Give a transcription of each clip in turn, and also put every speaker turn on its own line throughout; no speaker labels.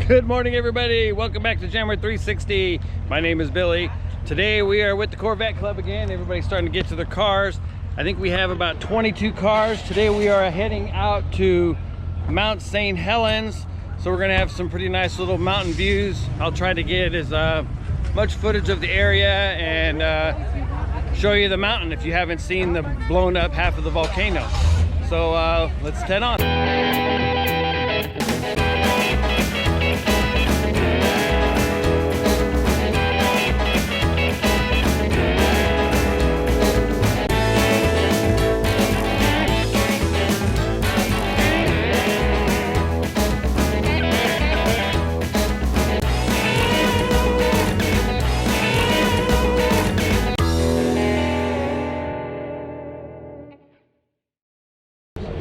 Good morning, everybody. Welcome back to Jammer 360. My name is Billy. Today we are with the Corvette Club again. Everybody's starting to get to their cars. I think we have about 22 cars. Today we are heading out to Mount St Helens. So we're gonna have some pretty nice little mountain views. I'll try to get as much footage of the area and show you the mountain if you haven't seen the blown up half of the volcano. So let's head on.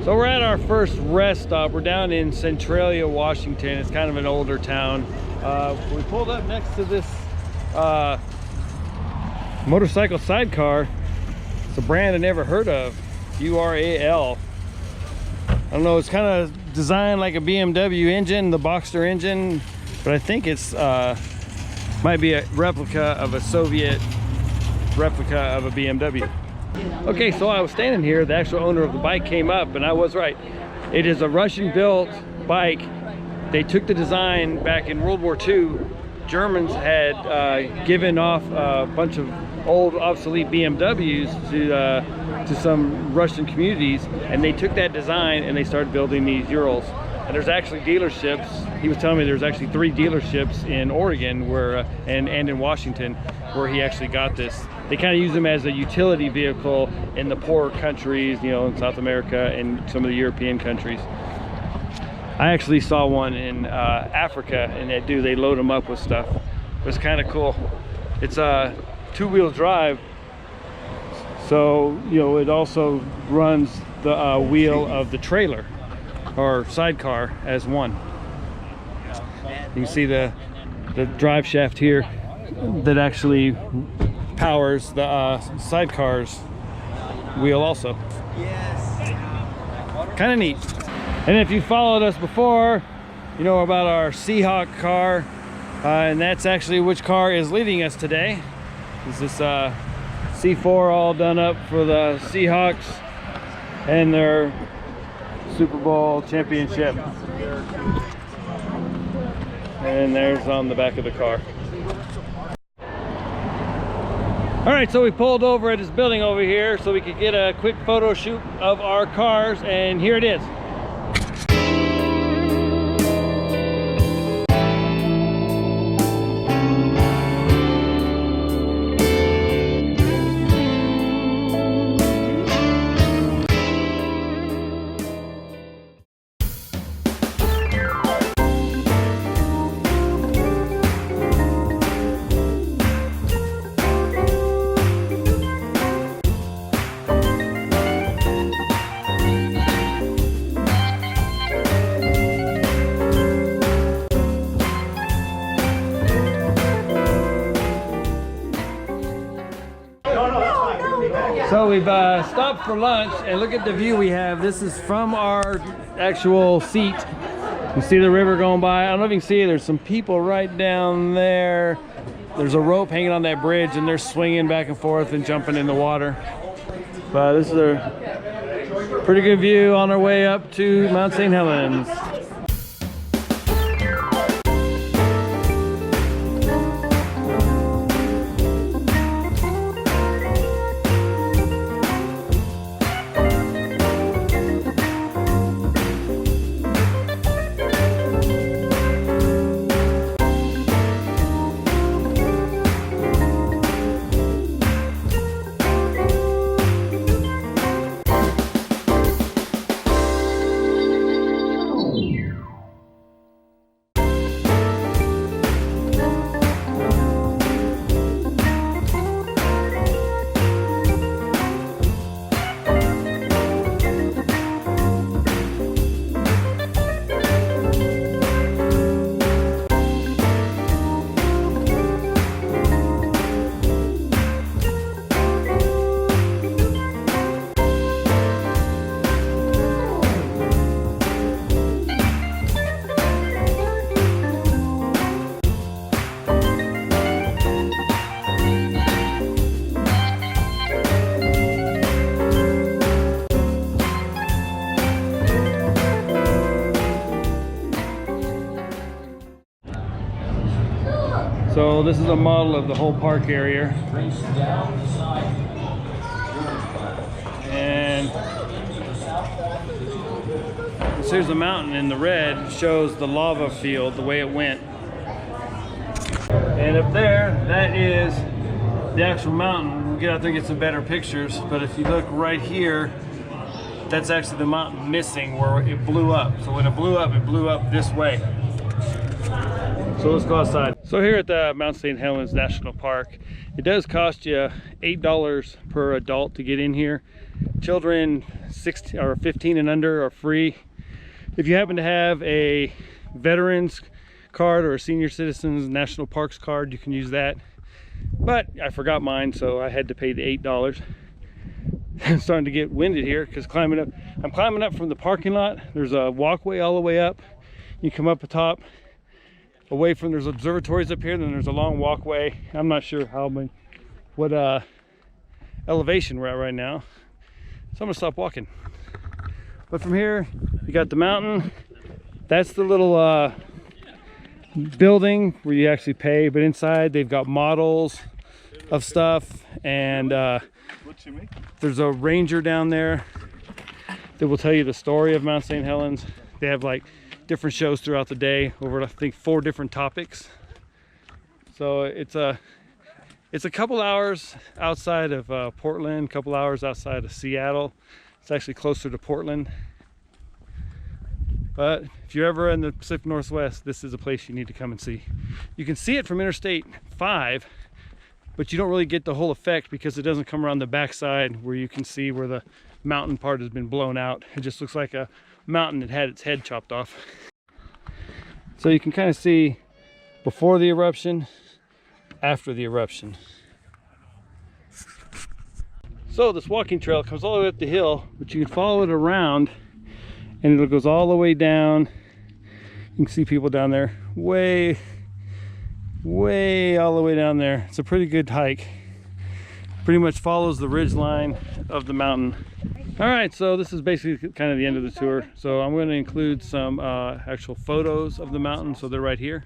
So we're at our first rest stop. We're down in Centralia, Washington. It's kind of an older town. We pulled up next to this motorcycle sidecar. It's a brand I never heard of, Ural. I don't know, it's kind of designed like a BMW engine, the Boxster engine, but I think it's might be a replica of a Soviet replica of a BMW. Okay, so I was standing here, the actual owner of the bike came up and I was right. It is a Russian built bike. They took the design back in World War II. Germans had given off a bunch of old obsolete BMWs to some Russian communities, and they took that design and they started building these Urals. And there's actually dealerships. He was telling me there's actually 3 dealerships in Oregon where and in Washington where he actually got this. They kind of use them as a utility vehicle in the poorer countries, you know, in South America and some of the European countries. I actually saw one in Africa, and they load them up with stuff. It's kind of cool. It's a 2-wheel drive, so you know it also runs the wheel of the trailer or sidecar as one. You can see the drive shaft here that actually powers the sidecar's wheel also. Yes. Kind of neat. And if you followed us before, you know about our Seahawk car, and that's actually which car is leading us today. This is C4 all done up for the Seahawks and their Super Bowl championship. And there's on the back of the car. All right, so we pulled over at this building over here so we could get a quick photo shoot of our cars, and here it is. So we've stopped for lunch, and look at the view we have. This is from our actual seat. You see the river going by. I don't know if you can see it. There's some people right down there. There's a rope hanging on that bridge, and they're swinging back and forth and jumping in the water. But this is a pretty good view on our way up to Mount St. Helens. So this is a model of the whole park area. And here's the mountain in the red, shows the lava field, the way it went. And up there, that is the actual mountain. We'll get out there and get some better pictures. But if you look right here, that's actually the mountain missing where it blew up. So when it blew up this way. So let's go outside. So here at the Mount St. Helens National Park, it does cost you $8 per adult to get in here. Children 16 or 15 and under are free. If you happen to have a veterans card or a senior citizens national parks card, you can use that. But I forgot mine, so I had to pay the $8. I'm starting to get winded here because I'm climbing up from the parking lot. There's a walkway all the way up. You come up the top, away from, there's observatories up here, then there's a long walkway. I'm not sure what elevation we're at right now, so I'm gonna stop walking. But from here, you got the mountain. That's the little building where you actually pay, but inside they've got models of stuff, and there's a ranger down there that will tell you the story of Mount St. Helens. They have like different shows throughout the day over, I think, 4 different topics. So it's a couple hours outside of Portland, a couple hours outside of Seattle. It's actually closer to Portland. But if you're ever in the Pacific Northwest, this is a place you need to come and see. You can see it from Interstate 5, but you don't really get the whole effect because it doesn't come around the backside where you can see where the mountain part has been blown out. It just looks like a mountain that had its head chopped off. So you can kind of see before the eruption, after the eruption. So this walking trail comes all the way up the hill, but you can follow it around and it goes all the way down. You can see people down there, way all the way down there. It's a pretty good hike. Pretty much follows the ridge line of the mountain. All right, so this is basically kind of the end of the tour. So I'm going to include some actual photos of the mountain, so they're right here.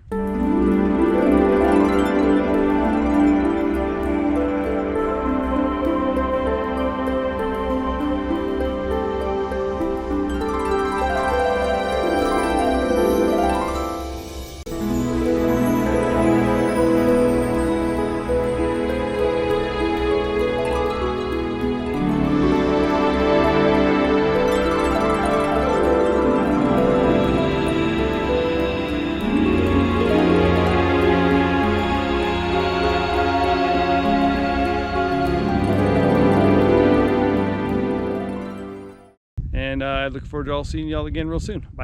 And I look forward to seeing y'all again real soon. Bye.